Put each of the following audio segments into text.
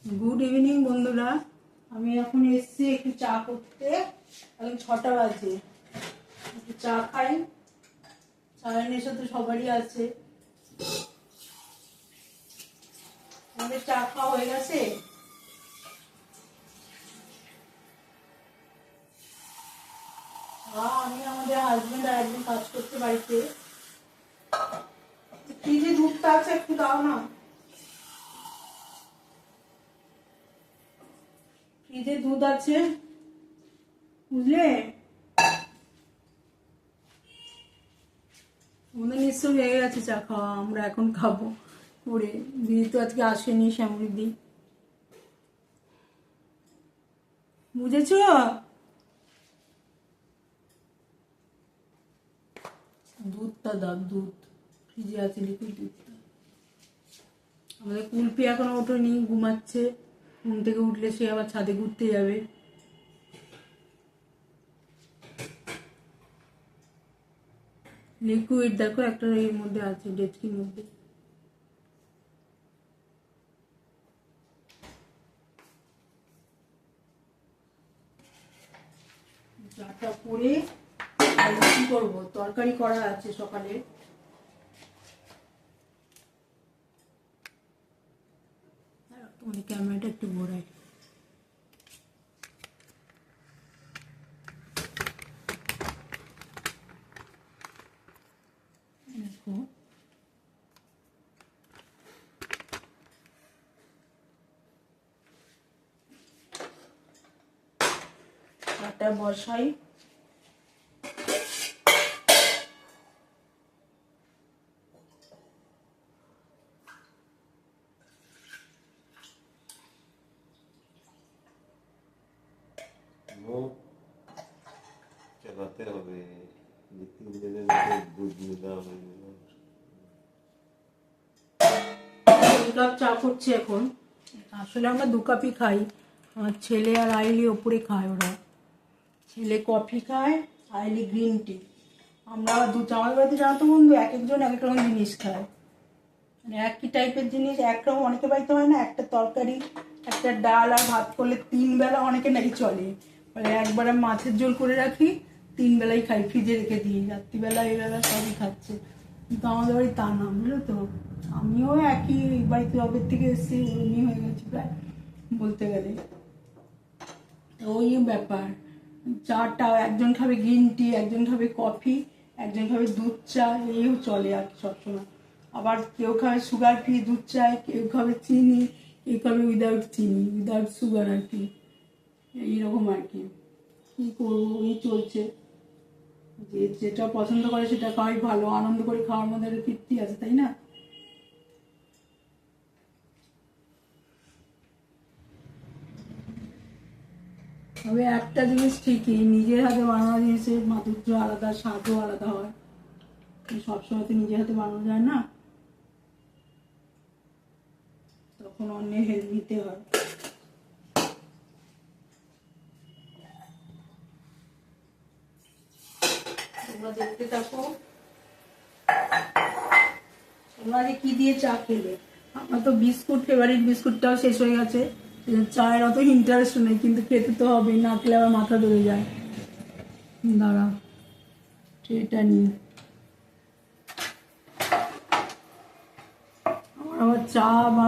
Good evening বন্ধুরা। আমি এখন এসেছি একটু চা করতে। এখন 6টা বাজে। একটু চা খাই। চায়ের নেশা তো সবারই আছে। আমাদের চা খাওয়া হয়ে গেছে। আমি আমাদের হাজবেন্ড আর একদিন কাজ করতে বাড়িতে। ফ্রিজে দুধটা আছে, একটু দাও না। ফ্রিজে দুধ আছে, বুঝলে? আমাদের নিশ্চয় হয়ে গেছে চা খাওয়া। আমরা এখন খাবো করে। দিদি তো আজকে আসেনি, শ্যামরিদি। বুঝেছো? দুধটা দাও, দুধ ফ্রিজে আছে, লিকুইড দুধটা। আমাদের কুলপি এখনো ওঠেনি, ঘুমাচ্ছে। ঘুম থেকে উঠলে সে আবার ছাদে ঘুরতে যাবে। লিকুইড দেখো একটা এর মধ্যে আছে, ডেচকির মধ্যে। চাটা করে কি করবো, তরকারি করা আছে সকালে। তোমাদের ক্যামেরাটা একটু ঘোরাই। দেখো চাটা বসাই। চালাতে হবে, 3 দিনের দুধ নিলাম। কাপ চা করছি এখন। আসলে আমরা 2 কাপই খাই। আমার ছেলে আর আইলি ওপরে খায়। ওরা ছেলে কফি খায়, আইলি গ্রিন টি। আমরা আমাদের বাড়িতে জানো তো বন্ধু, এক একজন এক এক রকম জিনিস খায়। মানে একই টাইপের জিনিস একরকম অনেকে বাড়িতে হয় না। একটা তরকারি, একটা ডাল আর ভাত করলে 3 বেলা অনেকে নাকি চলে। মানে একবারে মাছের ঝোল করে রাখি, 3 বেলাই খাই, ফ্রিজে রেখে দিই। রাত্রিবেলা এবেলা সবই খাচ্ছে। কিন্তু আমাদের বাড়ি তা না, বুঝলো তো। আমিও একই বাড়িতে জবের থেকে এসেছি, ওরমই হয়ে গেছি প্রায় বলতে গেলে। ওই ব্যাপার। চাটা একজন খাবে গ্রিন টি, একজন খাবে কফি, একজন খাবে দুধ চা, এই চলে আর কি সবসময়। আবার কেউ খাবে সুগার ফ্রি দুধ চা, কেউ খাবে চিনি, কেউ খাবে উইদাউট চিনি, উইদাউট সুগার আর কি। এইরকম আর কি। কি করবো, এই চলছে। যে যেটা পছন্দ করে সেটা খাওয়াই ভালো। আনন্দ করে খাওয়ার মধ্যে একটা তৃপ্তি আছে, তাই না? তবে একটা জিনিস ঠিকই, নিজের হাতে বানানো জিনিসের মাধুর্য আলাদা, স্বাদও আলাদা হয়। সবসময় তো নিজের হাতে বানানো যায় না, তখন অন্যের হেল্প নিতে হয়। তোমরা দেখতে থাকো, তোমরা যে কি দিয়ে চা খেলে। আমার তো বিস্কুট, ফেভারিট বিস্কুটটাও শেষ হয়ে গেছে। চায়ের অত ইন্টারেস্ট নেই, কিন্তু খেতে তো হবেই, না খেলে আবার মাথা ধরে যায়। দাঁড়া, এটা নিয়ে আমার আবার চা বা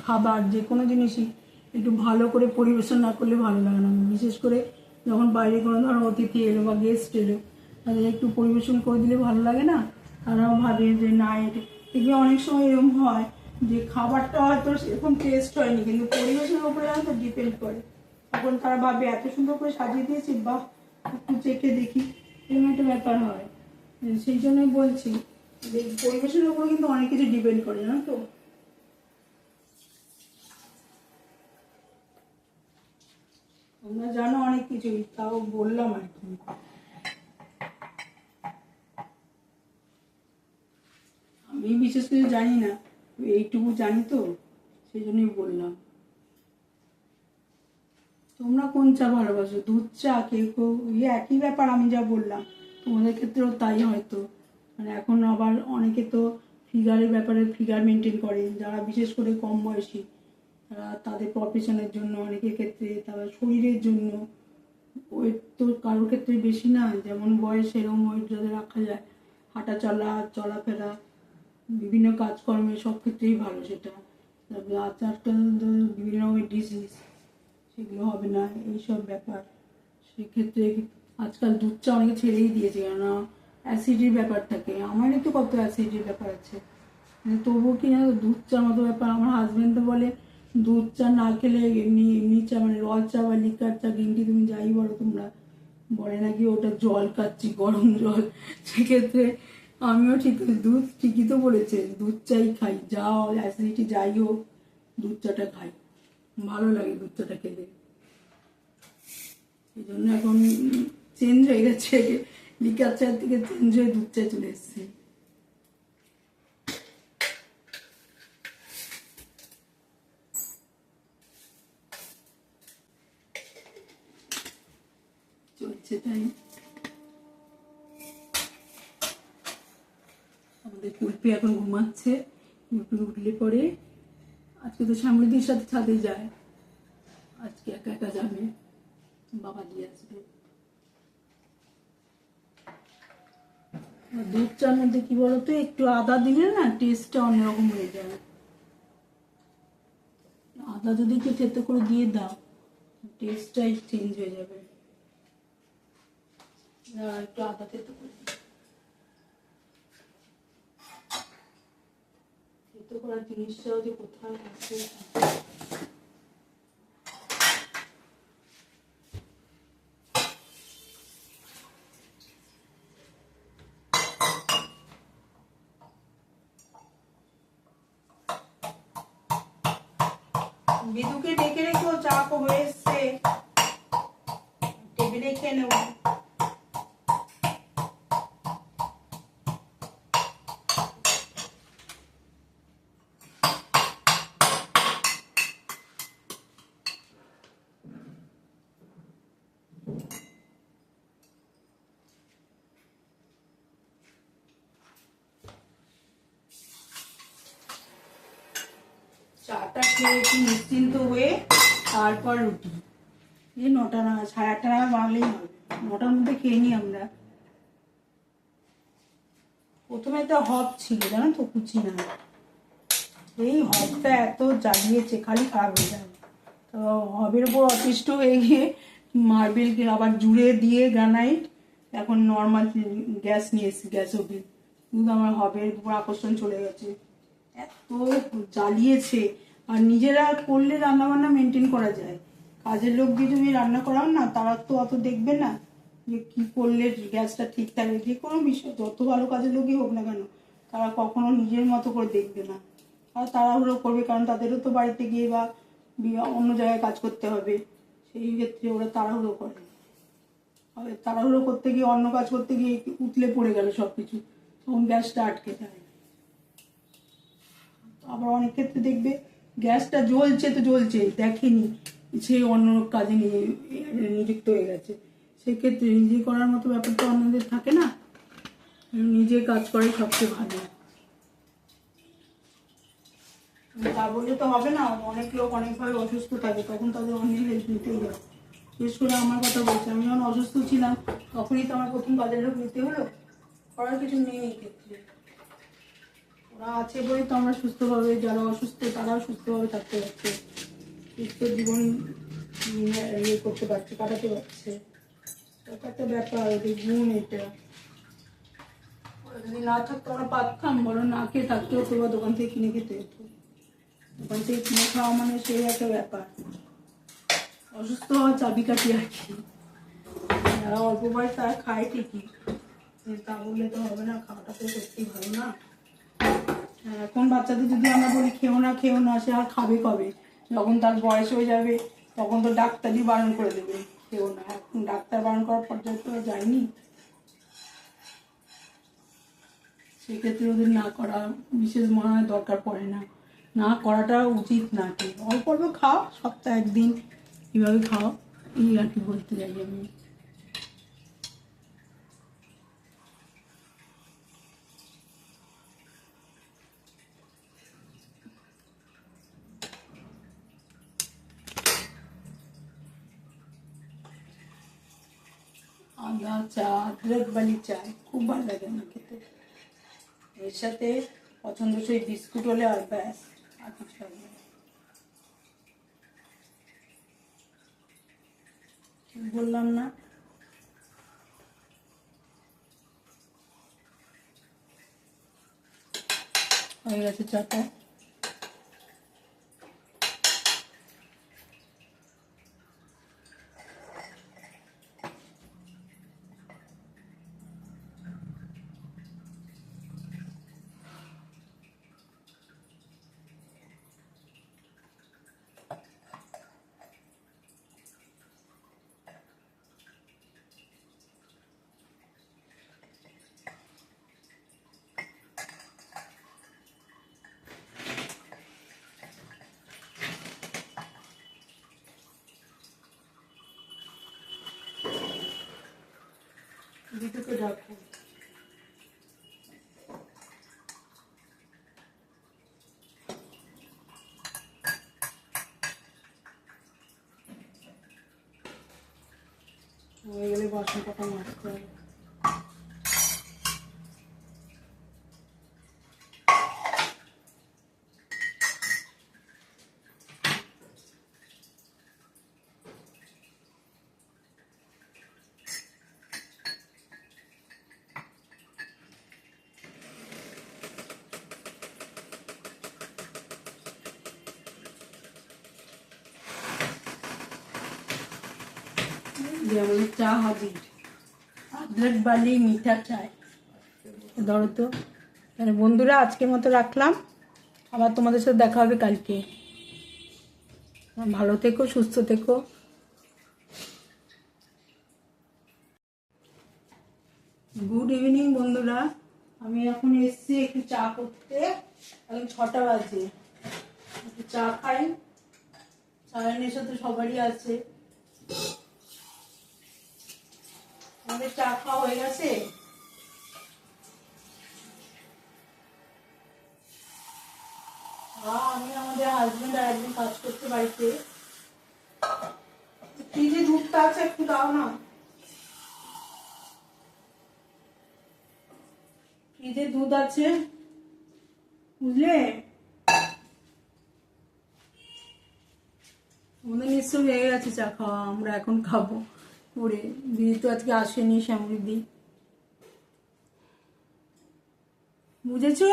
খাবার যে কোনো জিনিসই একটু ভালো করে পরিবেশন না করলে ভালো লাগে না। বিশেষ করে যখন বাইরে কোনো ধরনের অতিথি এলো বা গেস্ট এলো, তাদের একটু পরিবেশন করে দিলে ভালো লাগে না। তারাও ভাবে যে না, এটি অনেক সময় এরকম হয় যে খাবারটা হয়তো এরকম টেস্ট হয়নি, কিন্তু পরিবেশনের উপরে তো ডিপেন্ড করে। তখন তারা ভাবে এত সুন্দর করে সাজিয়ে দিয়েছি, বা একটু চেখে দেখি, এরকম একটা ব্যাপার হয়। সেই জন্যই বলছি যে পরিবেশনের উপর কিন্তু অনেক কিছু ডিপেন্ড করে, না তো। তোমরা জানো অনেক কিছুই, তাও বললাম আর কি। আমি বিশেষ কিছু জানি না, এইটুকু জানি তো, সেই জন্যই বললাম। তোমরা কোন চা ভালোবাসো, দুধ চা, কেউ কেউ একই ব্যাপার। আমি যা বললাম তোমাদের ক্ষেত্রেও তাই হয়তো। মানে এখন আবার অনেকে তো ফিগারের ব্যাপারে ফিগার মেনটেন করে, যারা বিশেষ করে কম বয়সী, তারা তাদের প্রফেশনের জন্য, অনেকের ক্ষেত্রে তারা শরীরের জন্য। ওয়েট তো কারোর ক্ষেত্রে বেশি না, যেমন বয়স সেরকম ওয়েট যদি রাখা যায়, হাঁটা চলা, চলাফেরা, বিভিন্ন কাজকর্মে সব ক্ষেত্রেই ভালো সেটা। তারপরে আজকাল তো বিভিন্ন রকমের ডিজিজ, সেগুলো হবে না, এইসব ব্যাপার। সেক্ষেত্রে আজকাল দুধ চা অনেকে ছেড়েই দিয়েছে, কেননা অ্যাসিডির ব্যাপার থাকে। আমারই তো কত অ্যাসিডির ব্যাপার আছে, কিন্তু তবুও কি না, দুধ চার মতো ব্যাপার। আমার হাজব্যান্ড তো বলে দুধ চা না খেলে এমনি এমনি চা, মানে র চা বা লিকার চা, গ্রিন টি, তুমি যাই বলো তোমরা, বলে নাকি ওটা জল খাচ্ছি, গরম জল। সেক্ষেত্রে আমিও ঠিক, দুধ ঠিকই তো বলেছে, দুধ চাই খাই, যা অ্যাসিডিটি যাই হোক, দুধ চাটা খাই, ভালো লাগে দুধ চাটা খেতে। এই জন্য এখন চেঞ্জ হয়ে গেছে, লিকার চায়ের থেকে চেঞ্জ হয়ে দুধ চা চলে এসছে। চলছে তাই। আমাদের কুলপি এখন ঘুমাচ্ছে, কুলপি উঠলে পরে, আজকে তো শ্যামলিদির সাথে ছাদে যায়, আজকে একা একা যাবে, বাবা দিয়ে আসবে। আর দুধ চার মধ্যে কি বলতো, একটু আদা দিলে না টেস্টটা অন্যরকম হয়ে যায়। আদা যদি একটু থেতো করে দিয়ে দাও, টেস্টটাই চেঞ্জ হয়ে যাবে। একটু আদা থেতো করে দিই। থেতো করার জিনিসটাও যে কোথায় আছে। বিদুকে ডেকে রেখো, চা হয়ে এসছে, টেবিলে খেয়ে নেবো। চাটা খেয়ে একটু নিশ্চিন্ত হয়ে তারপর রুটি, এই 9টা না 8:30 নাগাদ বানালেই হবে, 9টার মধ্যে খেয়ে নিই আমরা। প্রথমে একটা হব ছিল জানো তো, কুচি না, এই হবটা এত জ্বালিয়েছে, খালি খারাপ হয়ে যায়। তো হবের উপর অতিষ্ঠ হয়ে গিয়ে মার্বেলকে আবার জুড়ে দিয়ে গ্রানাইট, এখন নর্মাল গ্যাস নিয়ে এসেছি, গ্যাস ওভেন। কিন্তু আমার হবের উপর আকর্ষণ চলে গেছে, এত জ্বালিয়েছে। আর নিজেরা করলে রান্না বান্না মেনটেন করা যায়, কাজের লোক দিয়ে তুমি রান্না করাও না, তারা তো অত দেখবে না যে কি করলে গ্যাসটা ঠিক থাকবে। যে কোনো বিষয়, যত ভালো কাজের লোকই হোক না কেন, তারা কখনো নিজের মতো করে দেখবে না, আর তাড়াহুড়ো করবে, কারণ তাদেরও তো বাড়িতে গিয়ে বা অন্য জায়গায় কাজ করতে হবে। সেই ক্ষেত্রে ওরা তাড়াহুড়ো করে, তাড়াহুড়ো করতে গিয়ে, অন্য কাজ করতে গিয়ে উতলে পড়ে গেল সবকিছু, তখন গ্যাসটা আটকে যায়। আবার অনেক ক্ষেত্রে দেখবে গ্যাসটা জ্বলছে তো জ্বলছে, দেখেনি, সে অন্য কাজে নিযুক্ত হয়ে গেছে। সেক্ষেত্রে নিজে করার মতো ব্যাপারটা অন্যদের থাকে না, নিজে কাজ করে সবচেয়ে ভালো। তা বললে তো হবে না, অনেক লোক অনেকভাবে অসুস্থ থাকে, তখন তাদের অনেক হেল্প নিতেই হয়। বিশেষ করে আমার কথা বলছি, আমি যখন অসুস্থ ছিলাম তখনই তো আমার প্রথম কাজের লোক নিতে হলো, করার কিছু নেই এই ক্ষেত্রে। ওরা আছে বলেই তো আমরা সুস্থভাবে, যারা অসুস্থ তারাও সুস্থভাবে থাকতে পারছে, সুস্থ জীবন ইয়ে করতে পারছে, কাটাতে পারছে। একটা ব্যাপার, ওদের গুণ এটা। ওরা যদি না থাকতো আমরা পারতাম, বলো না খেয়ে থাকতে হতো, বা দোকান থেকে কিনে খেতে হতো। দোকান থেকে কিনে খাওয়া মানে সেই একটা ব্যাপার, অসুস্থ হওয়ার চাবিকাঠি আর কি। যারা অল্প বয়স তারা খায় ঠিকই, তা বললে তো হবে না, খাওয়াটা তো সত্যি ভালো না। এখন বাচ্চাদের যদি আমরা বলি খেও না খেও না, সে আর খাবে কবে? যখন তার বয়স হয়ে যাবে তখন তো ডাক্তারই বারণ করে দেবে খেও না। এখন ডাক্তার বারণ করার পর্যায়ে তো যায়নি, সেক্ষেত্রে ওদের না করা বিশেষ মনে হয় দরকার পড়ে না, না করাটা উচিত না। ঠিক অল্প অল্প খাও, সপ্তাহে একদিন কীভাবে খাও, এই আর কি বলতে চাই আমি। সাদা চা, আদরক বালি চায় খুব ভালো লাগে আমার খেতে। এর সাথে পছন্দসই বিস্কুট হলে আর ব্যাস, আর কিছু লাগবে না। বললাম না হয়ে গেছে চাটা। দুটোকে রাখো। হয়ে গেলে বাসন কটা মাজতে হবে। যে আমাদের চা হাজির, আদরক বালি মিঠা চায়। ধরো তো, তাহলে বন্ধুরা আজকের মতো রাখলাম, আবার তোমাদের সাথে দেখা হবে কালকে। ভালো থেকো, সুস্থ থেকো। গুড ইভিনিং বন্ধুরা, আমি এখন এসছি একটু চা করতে। এখন 6টা বাজে, একটু চা খাই। চায়ের নেশা তো সবারই আছে। আমাদের চা খাওয়া হয়ে গেছে। আমি আমাদের হাজবেন্ড আর একদিন কাজ করতে বাড়িতে। ফ্রিজে দুধটা আছে, একটু দাও না। ফ্রিজে দুধ আছে, বুঝলে? আমাদের নিশ্চয় হয়ে গেছে চা খাওয়া, আমরা এখন খাবো করে। দিদি তো আজকে আসেনি, শ্যামরিদি। বুঝেছো?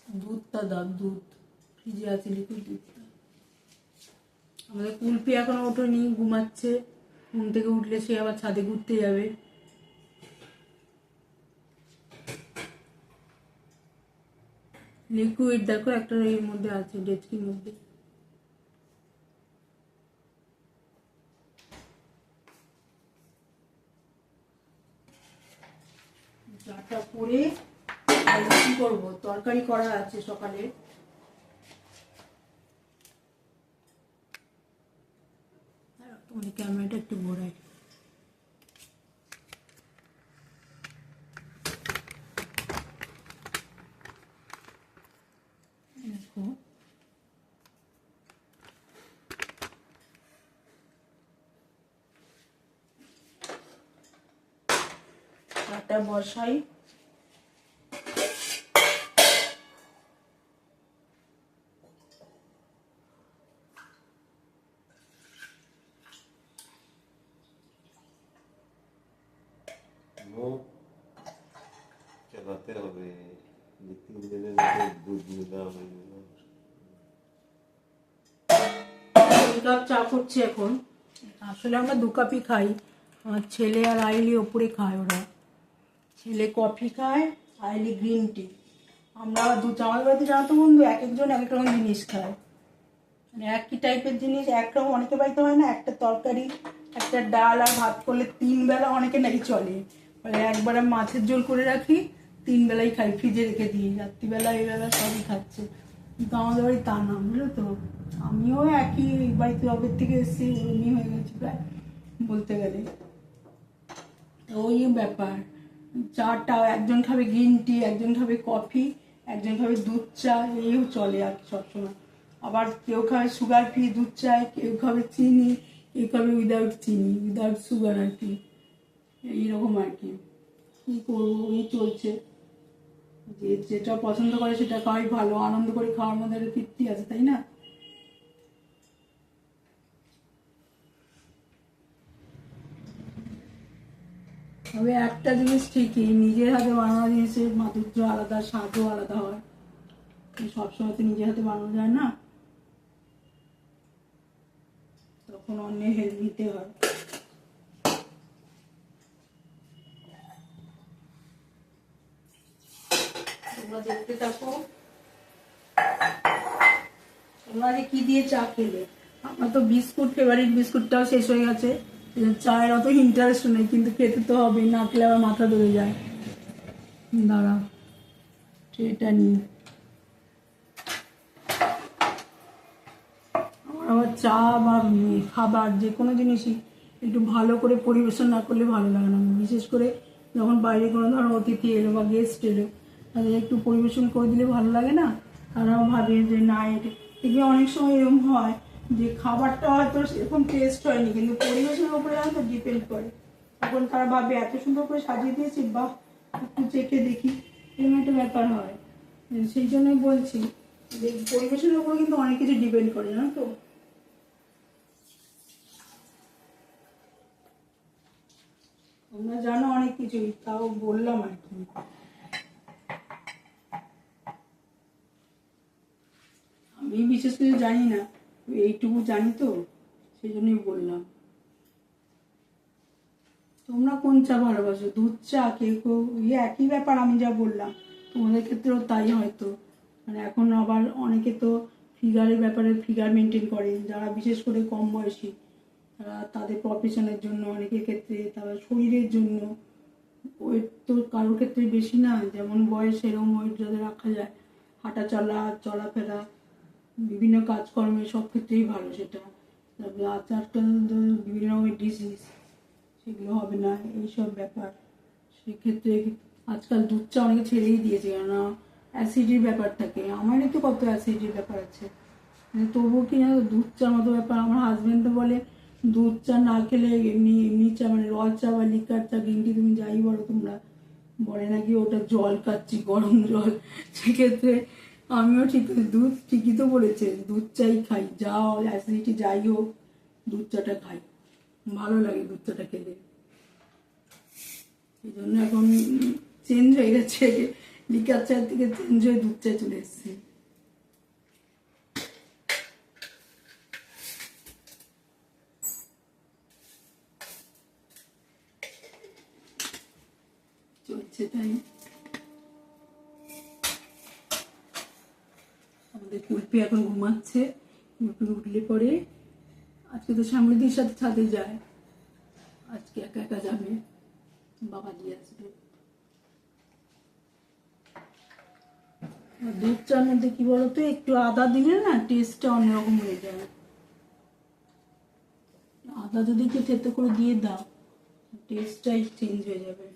দুধটা দাও, দুধ ফ্রিজে আছে, লিকুইড দুধটা। আমাদের কুলপি এখনো ওঠেনি, ঘুমাচ্ছে। ঘুম থেকে উঠলে সে আবার ছাদে ঘুরতে যাবে। লিকুইড দেখো একটা এর মধ্যে আছে, ডেচকির মধ্যে। চাটা করে কি করবো, তরকারি করা আছে সকালে। তোমাদের ক্যামেরাটা একটু ঘোরাই। দেখো চাটা বসাই। মুখ চালাতে হবে, 2-3 দিনের মধ্যে দুধ নিলাম। কাপ চা করছি এখন। আসলে আমরা 2 কাপই খাই। আমার ছেলে আর আইলি ওপরে খায় ওরা। ছেলে কফি খায়, আইলি গ্রিন টি। আমরা আমাদের বাড়িতে জানো তো বন্ধু, এক একজন এক এক রকম জিনিস খায়। মানে একই টাইপের জিনিস একরকম অনেকে বাড়িতে হয় না, একটা তরকারি একটা ডাল আর ভাত করলে 3 বেলা অনেকে নাকি চলে। মানে একবার আমি মাছের ঝোল করে রাখি, 3 বেলাই খাই, ফ্রিজে রেখে দিই, রাত্রিবেলা এই বেলা সবই খাচ্ছে। কিন্তু আমাদের বাড়ি তা না, বুঝলো তো। আমিও একই বাড়িতে অবের থেকে এসেছি, ওরমই হয়ে গেছে প্রায় বলতে গেলে। তো ওই ব্যাপার, চাটা একজন খাবে গ্রিন টি, একজন খাবে কফি, একজন খাবে দুধ চা, এই চলে আর কি সবসময়। আবার কেউ খাবে সুগার ফ্রি দুধ চায়, কেউ খাবে চিনি, কেউ খাবে উইদাউট চিনি, উইদাউট সুগার আর কি। এইরকম আর কি, কী করবো, এই চলছে। যে যেটা পছন্দ করে সেটা খাওয়াই ভালো, আনন্দ করে খাওয়ার মধ্যে একটা তৃপ্তি আছে, তাই না? তবে একটা জিনিস ঠিকই, নিজের হাতে বানানো জিনিসের মাধুর্য আলাদা, স্বাদও আলাদা হয়। সবসময় তো নিজের হাতে বানানো যায় না, তখন অন্যের হেল্প নিতে হয়। তোমরা দেখতে থাকো, তোমরা যে কি দিয়ে চা খেলে। আমার তো বিস্কুট, ফেভারিট বিস্কুটটাও শেষ হয়ে গেছে। চায়ের অত ইন্টারেস্ট নেই, কিন্তু খেতে তো হবে, না খেলে আবার মাথা ধরে যায়। দাঁড়া, এটা নিই। আমার আবার চা বা খাবার যে কোনো জিনিসই একটু ভালো করে পরিবেশন না করলে ভালো লাগে না। বিশেষ করে যখন বাইরে কোনো ধরনের অতিথি এলো বা গেস্ট এলো, তাদের একটু পরিবেশন করে দিলে ভালো লাগে না? তারাও ভাবে যে না, এগুলো অনেক সময় এরকম হয় যে খাবারটা হয়তো এরকম টেস্ট হয়নি, কিন্তু পরিবেশনের উপরে তো ডিপেন্ড করে। তখন তারা ভাবে এত সুন্দর করে সাজিয়ে দিয়েছি, বা একটু চেখে দেখি, এরকম একটা ব্যাপার হয়। সেই জন্যই বলছি যে পরিবেশনের উপর কিন্তু অনেক কিছু ডিপেন্ড করে, না তো? তোমরা জানো অনেক কিছুই, তাও বললাম আর কি। আমি বিশেষ কিছু জানি না, এইটুকু জানি তো, সেই জন্যই বললাম। তোমরা কোন চা ভালোবাসো, দুধ চা, কেউ কেউ একই ব্যাপার, আমি যা বললাম তোমাদের ক্ষেত্রেও তাই হয়তো। মানে এখন আবার অনেকে তো ফিগারের ব্যাপারে ফিগার মেনটেন করে, যারা বিশেষ করে কম বয়সী, তারা তাদের প্রফেশনের জন্য, অনেকের ক্ষেত্রে তারা শরীরের জন্য। ওয়েট তো কারোর ক্ষেত্রে বেশি না, যেমন বয়স সেরকম ওয়েট যাতে রাখা যায়, হাঁটা চলা, চলাফেরা, বিভিন্ন কাজকর্মে সব ক্ষেত্রেই ভালো সেটা। তারপরে আজকাল তো বিভিন্ন রকমের ডিজিজ, সেগুলো হবে না, এইসব ব্যাপার। সেক্ষেত্রে আজকাল দুধ চা অনেকে ছেড়েই দিয়েছে, কেননা অ্যাসিডির ব্যাপার থাকে। আমারই তো কত অ্যাসিডির ব্যাপার আছে, তবুও কি না দুধ চার মতো ব্যাপার। আমার হাজব্যান্ড তো বলে দুধ চা না খেলে এমনি এমনি চা, মানে র চা বা লিকার চা, গ্রিন টি, তুমি যাই বলো তোমরা, বলে নাকি ওটা জল খাচ্ছি, গরম জল। সেক্ষেত্রে আমিও ঠিক, দুধ ঠিকই তো বলেছে, দুধ চাই খাই, যা অ্যাসিডিটি যাই হোক, দুধ চাটা খাই, ভালো লাগে দুধ চাটা খেতে। এই জন্য এখন চেঞ্জ হয়ে গেছে, লিকার চায়ের থেকে চেঞ্জ হয়ে দুধ চায় চলে এসছে। চলছে তাই। আমাদের কুলপি এখন ঘুমাচ্ছে, কুলপি উঠলে পরে, আজকে তো শ্যামলিদির সাথে ছাদে যায়, আজকে একা একা যাবে, বাবা দিয়ে আসবে। দুধ চার মধ্যে কি বলতো, একটু আদা দিলে না টেস্টটা অন্যরকম হয়ে যায়। আদা যদি একটু থেতো করে দিয়ে দাও, টেস্টটাই চেঞ্জ হয়ে যাবে।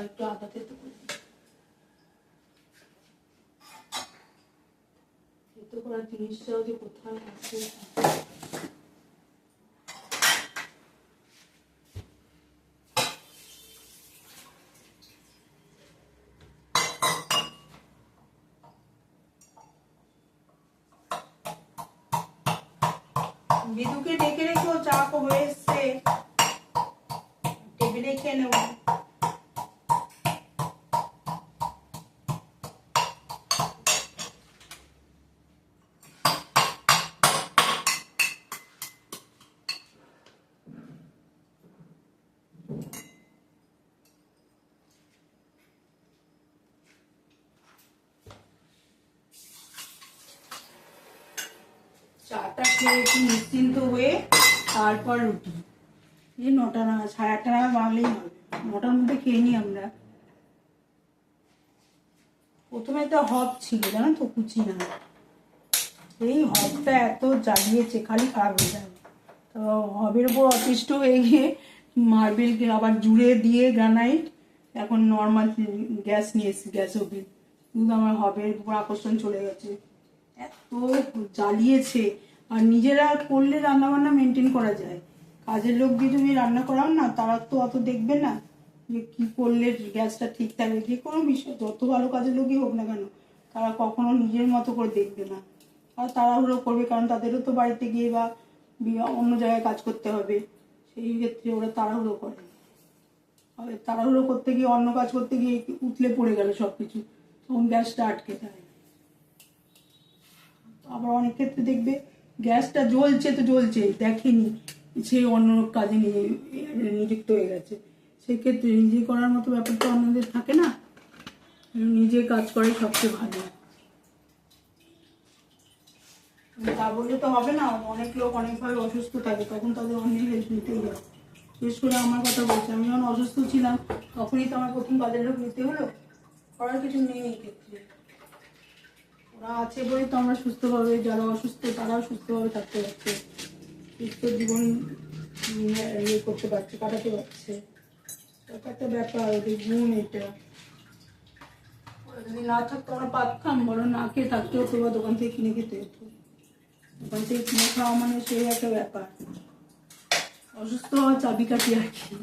একটু আদা থেতো করে থেতো করার জিনিসটাও যে কোথায় আছে। বিদুকে ডেকে রেখো, চা হয়ে এসছে, টেবিলে খেয়ে নেবো। চাটা খেয়ে একটু নিশ্চিন্ত হয়ে তারপর রুটি। এই 9টা না, 8:30 নাগাদ বানালেই হবে, 9টার মধ্যে খেয়ে নিই আমরা। প্রথমে তো হব ছিল, জানো তো, কুচি না, এই হবটা এত জ্বালিয়েছে, খালি খারাপ হয়ে যায়। তো হবের উপর অতিষ্ঠ হয়ে গিয়ে মার্বেলকে আবার জুড়ে দিয়ে গ্রানাইট, এখন নর্মাল গ্যাস নিয়ে এসেছি, গ্যাস ওভেন, কিন্তু আমার হবের উপর আকর্ষণ চলে গেছে। এত জ্বালিয়েছে। আর নিজেরা করলে রান্না বান্না মেনটেন করা যায়, কাজের লোক দিয়ে তুমি রান্না করাও না, তারা তো অত দেখবে না যে কি করলে গ্যাসটা ঠিক থাকবে। যে কোনো বিষয় যত ভালো কাজের লোকই হোক না কেন, তারা কখনো নিজের মতো করে দেখবে না, আর তাড়াহুড়ো করবে, কারণ তাদেরও তো বাড়িতে গিয়ে বা অন্য জায়গায় কাজ করতে হবে, সেই ক্ষেত্রে ওরা তাড়াহুড়ো করে। আর তাড়াহুড়ো করতে গিয়ে অন্য কাজ করতে গিয়ে উতলে পড়ে গেল সব কিছু, তখন গ্যাসটা আটকে যায়। আবার অনেক ক্ষেত্রে দেখবে গ্যাসটা জ্বলছে তো জ্বলছে, দেখেনি, সে অন্য কাজে নিযুক্ত হয়ে গেছে। সেক্ষেত্রে নিজে করার মতো ব্যাপারটা অন্যদের থাকে না, নিজে কাজ করে সবচেয়ে ভালো। তা বললে তো হবে না, অনেক লোক অনেকভাবে অসুস্থ থাকে, তখন তাদের অন্যের হেল্প নিতেই হয়। বিশেষ করে আমার কথা বলছি, আমি যখন অসুস্থ ছিলাম তখনই তো আমার প্রথম কাজের লোক নিতে হলো, করার কিছু নেই এই ক্ষেত্রে। ওরা আছে বলেই তো আমরা সুস্থভাবে, যারা অসুস্থ তারাও সুস্থভাবে থাকতে পারছে, সুস্থ জীবন ইয়ে করতে পারছে, কাটাতে পারছে। এটা একটা ব্যাপার, ওদের গুণ এটা। ওরা যদি না থাকতো আমরা পারতাম, বলো না খেয়ে থাকতে হতো বা দোকান থেকে কিনে খেতে হতো। দোকান থেকে কিনে খাওয়া মানে সেই একটা ব্যাপার, অসুস্থ হওয়ার চাবিকাঠি আর কি।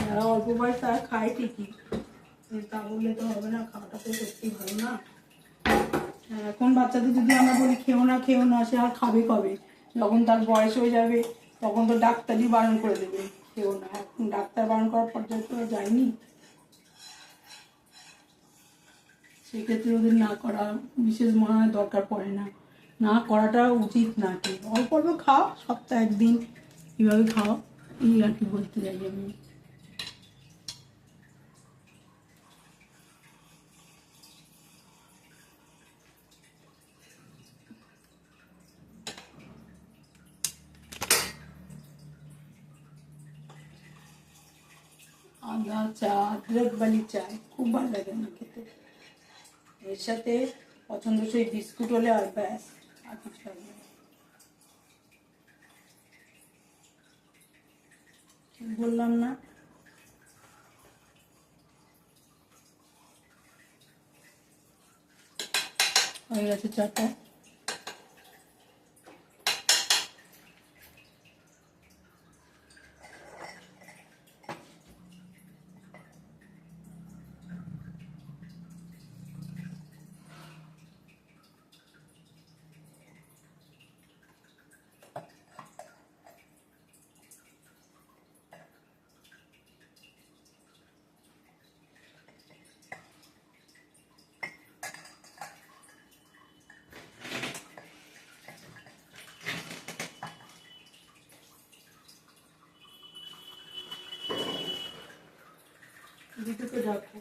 যারা অল্প বয়স তারা খায় ঠিকই, তা বললে তো হবে না, খাওয়াটা তো সত্যি ভালো না। এখন বাচ্চাদের যদি আমরা বলি খেও না, সে আর খাবে কবে? যখন তার বয়স হয়ে যাবে তখন তো ডাক্তারই বারণ করে দেবে খেও না। এখন ডাক্তার বারণ করার পর্যায়ে তো যায়নি, সেক্ষেত্রে ওদের না করা বিশেষ মনে হয় দরকার পড়ে না, না করাটা উচিত না। কি অল্প অল্প খাও, সপ্তাহে একদিন কীভাবে খাও, এই আর কি বলতে চাই আমি। আদা চা, অদরক বালি চায় খুব ভালো লাগে আমার খেতে। এর সাথে পছন্দসই বিস্কুট হলে আর ব্যাস, আর কিছু লাগবে না। বললাম না, হয়ে গেছে চাটা। দুটোকে রাখো।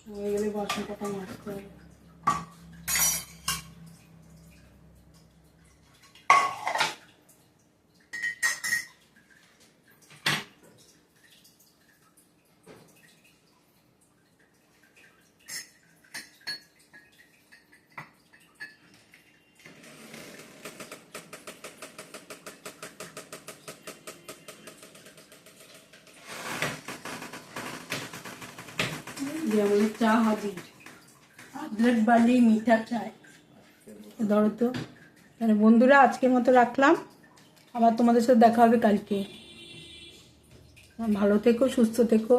হয়ে গেলে বাসন কটা মাজতে হবে। যে আমাদের চা হাজির, অদরক বালি মিঠা চায়। ধরো তো, তাহলে বন্ধুরা আজকের মতো রাখলাম, আবার তোমাদের সাথে দেখা হবে কালকে। ভালো থেকো, সুস্থ থেকো।